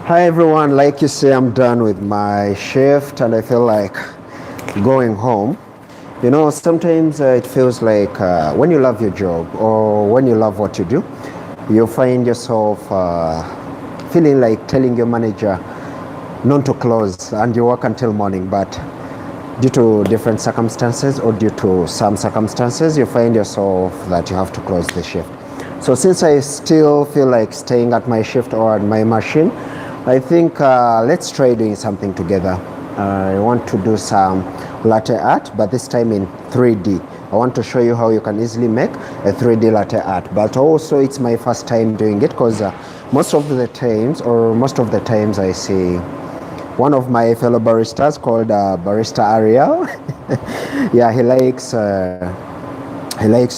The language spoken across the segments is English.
Hi everyone, like you see, I'm done with my shift and I feel like going home. You know, sometimes it feels like when you love your job or when you love what you do, you find yourself feeling like telling your manager not to close and you work until morning, but due to different circumstances or due to some circumstances, you find yourself that you have to close the shift. So since I still feel like staying at my shift or at my machine, I think let's try doing something together. I want to do some latte art, but this time in 3D. I want to show you how you can easily make a 3D latte art, but also it's my first time doing it because most of the times I see one of my fellow baristas called Barista Ariel. Yeah, he likes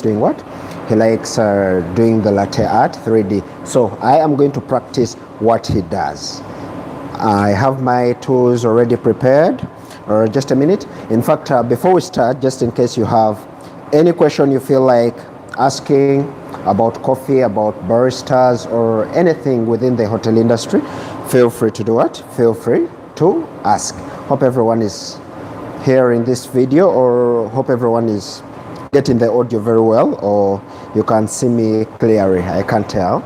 doing what? He likes doing the latte art 3D. So I am going to practice what he does. I have my tools already prepared. Or just a minute. In fact, before we start, just in case you have any question you feel like asking about coffee, about baristas, or anything within the hotel industry, feel free to do it. Feel free to ask. Hope everyone is hearing this video, or hope everyone is getting the audio very well, or you can see me clearly. I can't tell.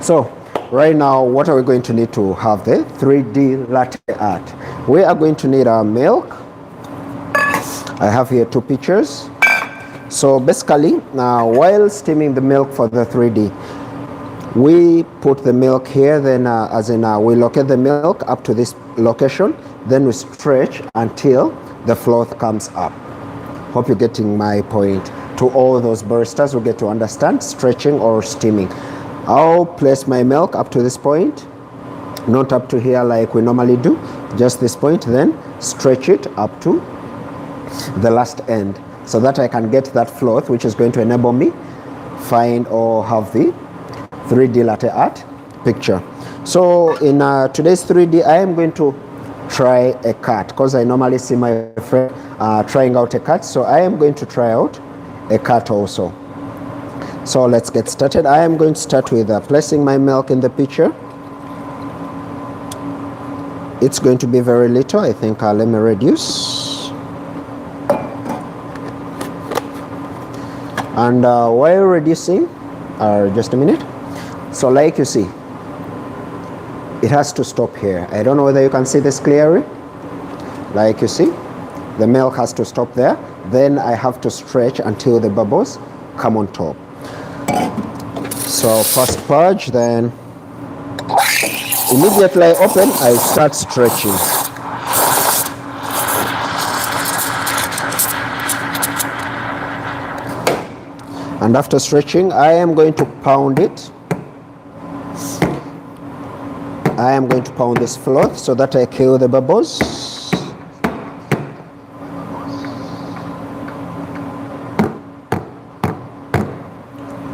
So right now, what are we going to need to have the 3D latte art? We are going to need our milk. I have here 2 pictures. So basically, while steaming the milk for the 3D, we put the milk here, then we locate the milk up to this location, then we stretch until the froth comes up. Hope you're getting my point. To all those baristas who get to understand stretching or steaming. I'll place my milk up to this point, not up to here like we normally do, just this point, then stretch it up to the last end so that I can get that froth, which is going to enable me find or have the 3D latte art picture. So in today's 3D, I am going to try a cut because I normally see my friend trying out a cut. So I am going to try out a cut also. So let's get started. I am going to start with placing my milk in the pitcher. It's going to be very little. I think let me reduce. And while reducing, just a minute. So like you see, it has to stop here. I don't know whether you can see this clearly. Like you see, the milk has to stop there. Then I have to stretch until the bubbles come on top. So first purge, then immediately I open, I start stretching. And after stretching, I am going to pound it. I am going to pound this froth so that I kill the bubbles.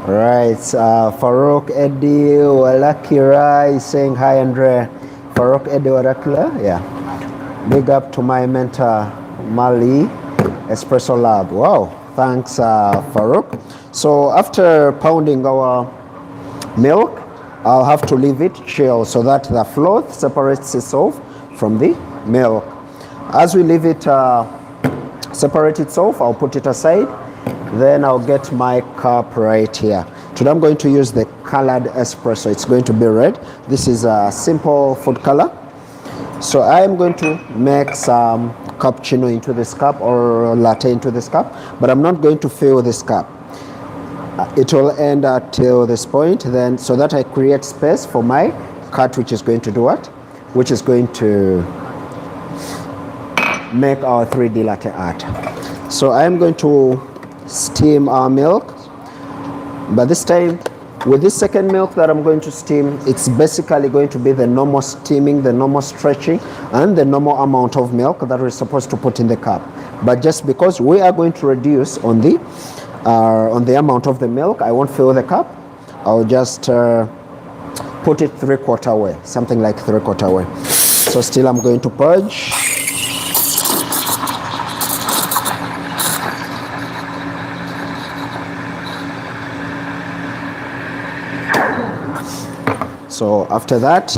Right, Farouk Eddie Walakira is saying hi, Andre. Farouk Eddie Walakira, yeah. Big up to my mentor, Mali Espresso Lab. Wow, thanks, Farouk. So after pounding our milk, I'll have to leave it chill so that the froth separates itself from the milk. As we leave it separate itself, I'll put it aside. Then I'll get my cup right here. Today I'm going to use the colored espresso. It's going to be red. This is a simple food color. So I am going to make some cappuccino into this cup or latte into this cup, but I'm not going to fill this cup. It will end till this point, then so that I create space for my cut, which is going to do what? Which is going to make our 3D latte art. So I am going to steam our milk, but this time with this second milk that I'm going to steam, it's basically going to be the normal steaming, the normal stretching, and the normal amount of milk that we're supposed to put in the cup. But just because we are going to reduce on the amount of the milk, I won't fill the cup. I'll just put it 3/4 way, something like 3/4 way. So still I'm going to purge. So after that,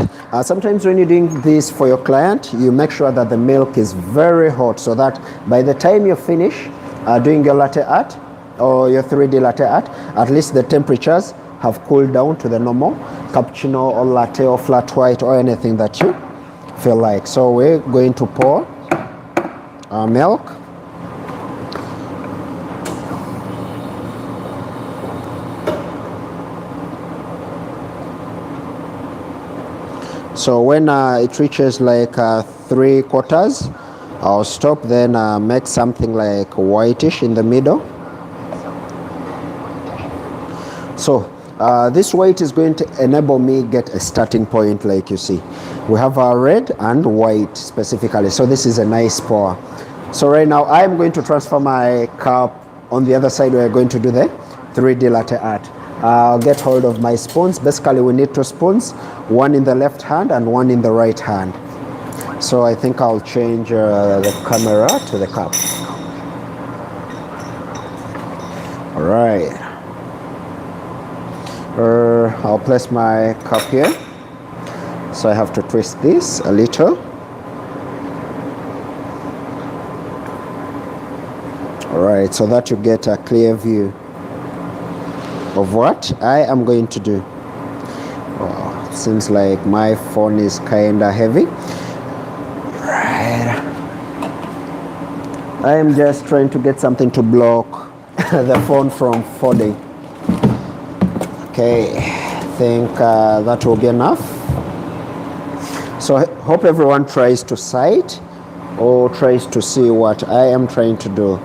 sometimes when you're doing this for your client, you make sure that the milk is very hot so that by the time you finish doing your latte art or your 3D latte art, at least the temperatures have cooled down to the normal cappuccino or latte or flat white or anything that you feel like. So we're going to pour our milk. So when it reaches like 3/4, I'll stop, then make something like whitish in the middle. So this white is going to enable me get a starting point. Like you see, we have our red and white specifically, so this is a nice pour. So right now I'm going to transfer my cup on the other side. We're going to do the 3D latte art. I'll get hold of my spoons. Basically we need 2 spoons, one in the left hand and one in the right hand. So I think I'll change the camera to the cup. All right. I'll place my cup here. So I have to twist this a little. All right, so that you get a clear view of what I am going to do. Oh, it seems like my phone is kinda heavy. Right. I am just trying to get something to block the phone from falling. Okay, I think that will be enough. So I hope everyone tries to sight or tries to see what I am trying to do.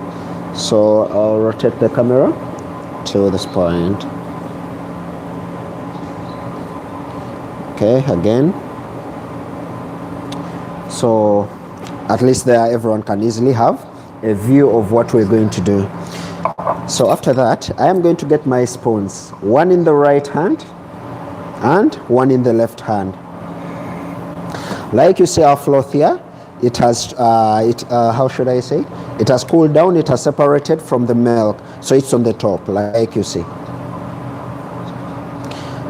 So I'll rotate the camera to this point. Okay, again. So at least there everyone can easily have a view of what we're going to do. So after that, I am going to get my spoons, one in the right hand and one in the left hand. Like you see our flow here, it has how should I say, it has cooled down, it has separated from the milk, so it's on the top, like you see.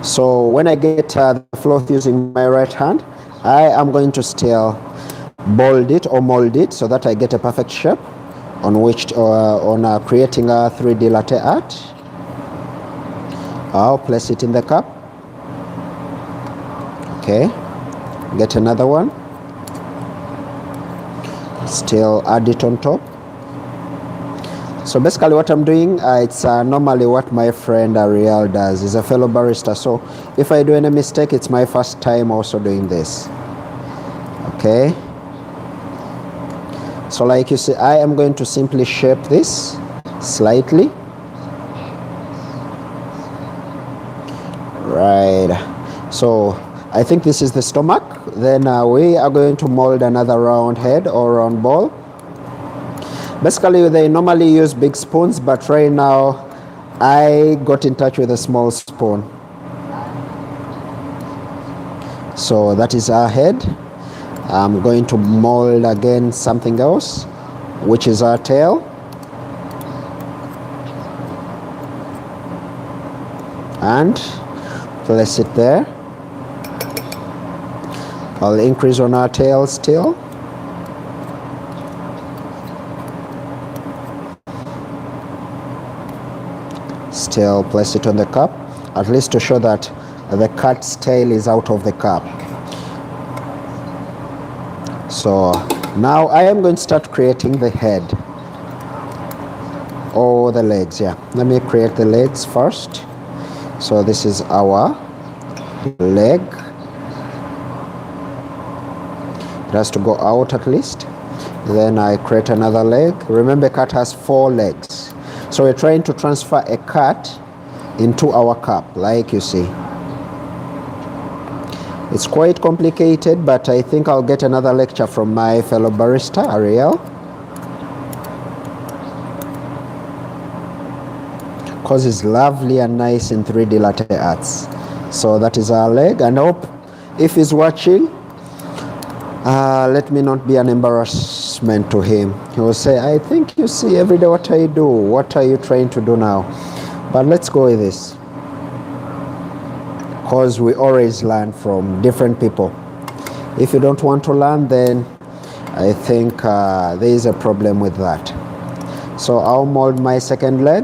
So when I get the flow using my right hand, I am going to still mold it so that I get a perfect shape on which creating a 3D latte art. I'll place it in the cup. Okay, get another one, still add it on top. So basically what I'm doing, it's normally what my friend Ariel does. He's a fellow barista, so if I do any mistake, it's my first time also doing this. Okay, so like you see, I am going to simply shape this slightly. Right, so I think this is the stomach. Then we are going to mold another round head or round ball. Basically they normally use big spoons, but right now I got in touch with a small spoon. So that is our head. I'm going to mold again something else, which is our tail. And place it there. I'll increase on our tail still. Still place it on the cup, at least to show that the cat's tail is out of the cup. So now I am going to start creating the head or the legs. Yeah, let me create the legs first. So this is our leg. It has to go out at least. Then I create another leg. Remember, cat has 4 legs. So we're trying to transfer a cat into our cup, like you see. It's quite complicated, but I think I'll get another lecture from my fellow barista, Ariel. Because it's lovely and nice in 3D latte arts. So that is our leg, and I hope if he's watching, let me not be an embarrassment to him. He will say, I think you see every day what I do. What are you trying to do now? But let's go with this. because we always learn from different people. If you don't want to learn, then I think there is a problem with that. So I'll mold my second leg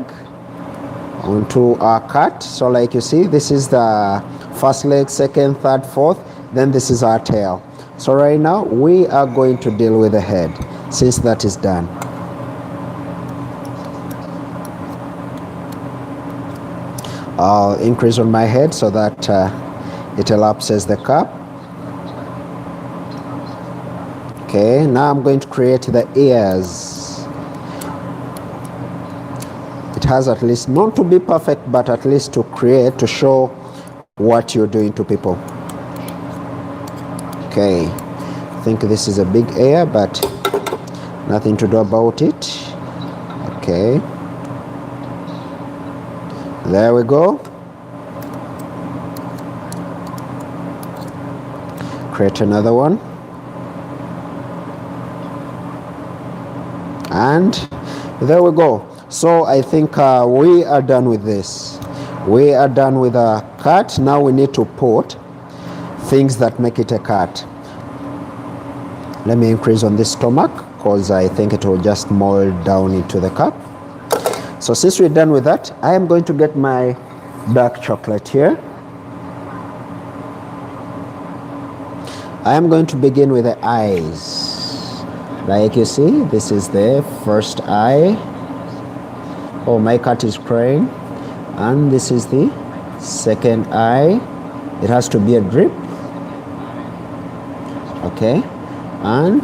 onto our cut. So like you see, this is the first leg, second, third, fourth, then this is our tail. So right now we are going to deal with the head since that is done. I'll increase on my head so that it elapses the cup. Okay, now I'm going to create the ears. It has at least, not to be perfect, but at least to create, to show what you're doing to people. Okay, I think this is a big ear, but nothing to do about it. Okay, there we go. Create another one. And there we go. So I think we are done with this. We are done with a cut. Now we need to put things that make it a cut. Let me increase on this stomach because I think it will just mold down into the cup. So since we're done with that, I am going to get my dark chocolate here. I am going to begin with the eyes. Like you see, this is the first eye. Oh, my cat is crying. And this is the second eye. It has to be a drip. Okay. And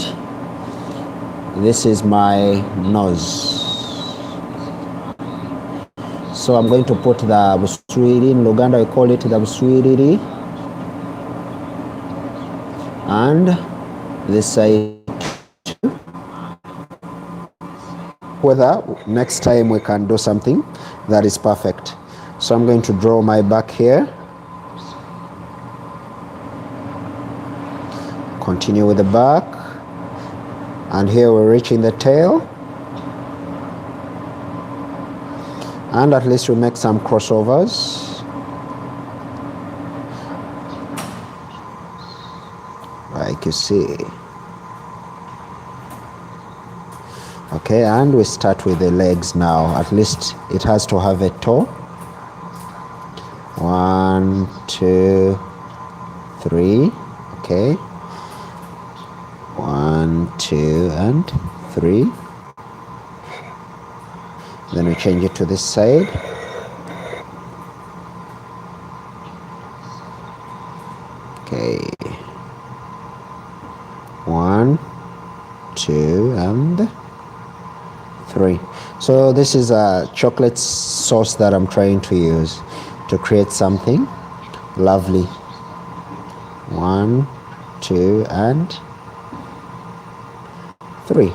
this is my nose. So I'm going to put the buswiri. In Luganda, we call it the buswiri. And this side. Whether next time we can do something that is perfect. So I'm going to draw my back here. Continue with the back. And here we're reaching the tail. And at least we make some crossovers. Like you see. Okay, and we start with the legs now. At least it has to have a toe. 1, 2, 3. Okay. 1, 2, and 3. Then we change it to this side. Okay. 1, 2, and 3. So this is a chocolate sauce that I'm trying to use to create something lovely. 1, 2, and 3.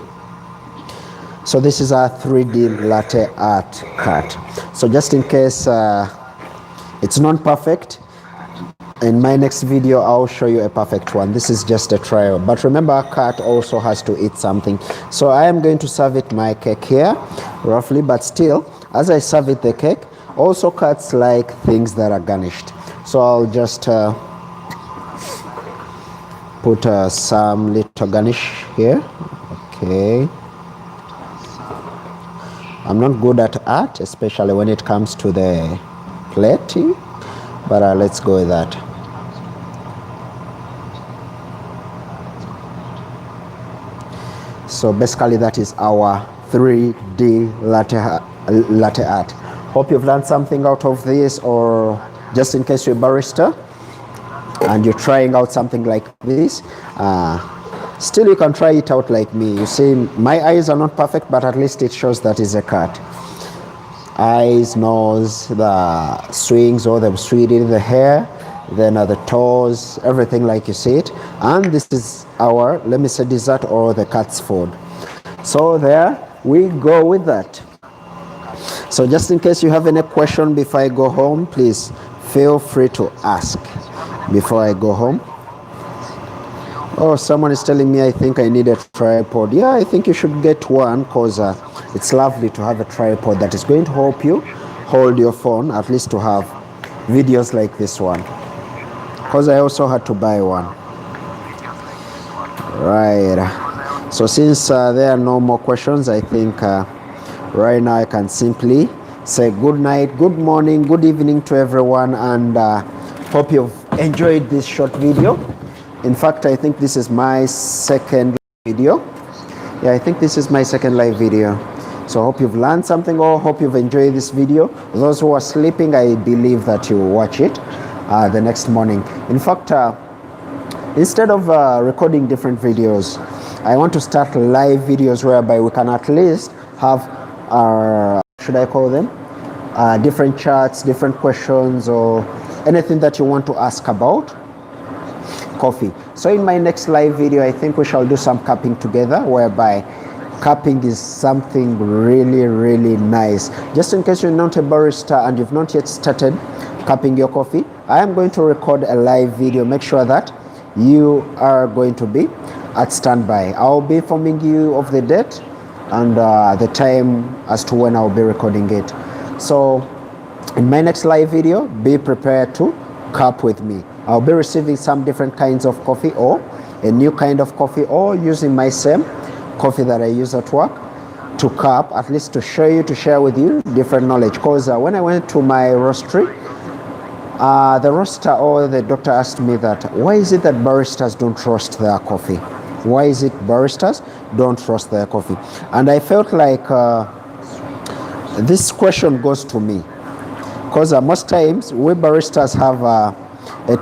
So this is our 3D latte art cut. So just in case it's not perfect, in my next video I'll show you a perfect one. This is just a trial, but remember, a cat also has to eat something. So I am going to serve it my cake here roughly, but still as I serve it the cake, also cats like things that are garnished. So I'll just put some little garnish here. Okay, I'm not good at art, especially when it comes to the plating, but let's go with that. So basically that is our 3D latte art. Hope you've learned something out of this, or just in case you're a barista and you're trying out something like this, still you can try it out like me. You see, my eyes are not perfect, but at least it shows that is a cut. Eyes, nose, the swings or the sweetie, the hair, then the toes, everything like you see it. And this is our, let me say, dessert or the cat's food. So there we go with that. So just in case you have any question before I go home, please feel free to ask before I go home. Oh, someone is telling me I think I need a tripod. Yeah, I think you should get one, because it's lovely to have a tripod that is going to help you hold your phone, at least to have videos like this one. because I also had to buy one. Right. So since there are no more questions, I think right now I can simply say good night, good morning, good evening to everyone, and hope you've enjoyed this short video. In fact, I think this is my second video. Yeah, I think this is my second live video. So I hope you've learned something, or hope you've enjoyed this video. Those who are sleeping, I believe that you watch it the next morning. In fact, instead of recording different videos, I want to start live videos whereby we can at least have should I call them different chats, different questions, or anything that you want to ask about coffee. So in my next live video, I think we shall do some cupping together, whereby cupping is something really, really nice. Just in case you're not a barista and you've not yet started cupping your coffee, I am going to record a live video. Make sure that you are going to be at standby. I'll be informing you of the date and the time as to when I'll be recording it. So in my next live video, be prepared to cup with me. I'll be receiving some different kinds of coffee, or a new kind of coffee, or using my same coffee that I use at work to cup, at least to show you, to share with you different knowledge. Because when I went to my roastery, the roaster or the doctor asked me that, why is it that baristas don't roast their coffee? Why is it baristas don't roast their coffee? And I felt like this question goes to me, because most times we baristas have a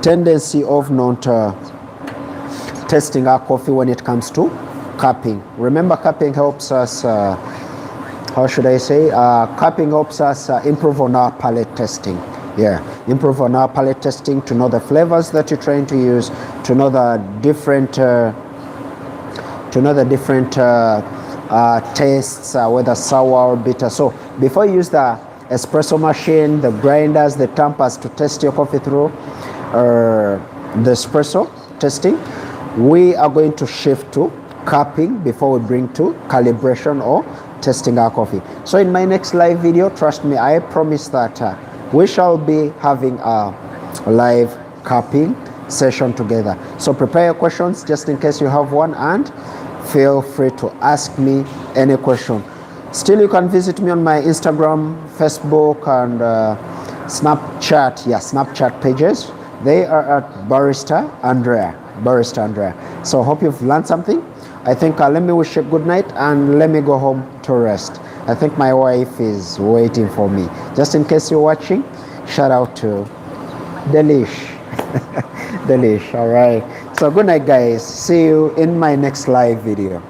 tendency of not testing our coffee when it comes to cupping. Remember, cupping helps us, how should I say, cupping helps us improve on our palate testing. Yeah, improve on our palate testing, to know the flavors that you're trying to use, to know the different tastes, whether sour or bitter. So before you use the espresso machine, the grinders, the tampers to test your coffee through the espresso testing, we are going to shift to cupping before we bring to calibration or testing our coffee. So in my next live video, trust me, I promise that we shall be having a live cupping session together. So prepare your questions just in case you have one, and feel free to ask me any question. Still, you can visit me on my Instagram, Facebook, and Snapchat. Yeah, Snapchat pages. They are at Barista Andrea. So hope you've learned something. I think let me wish you a good night, and let me go home to rest. I think my wife is waiting for me. Just in case you're watching, shout out to Delish. Delish, all right. So good night, guys. See you in my next live video.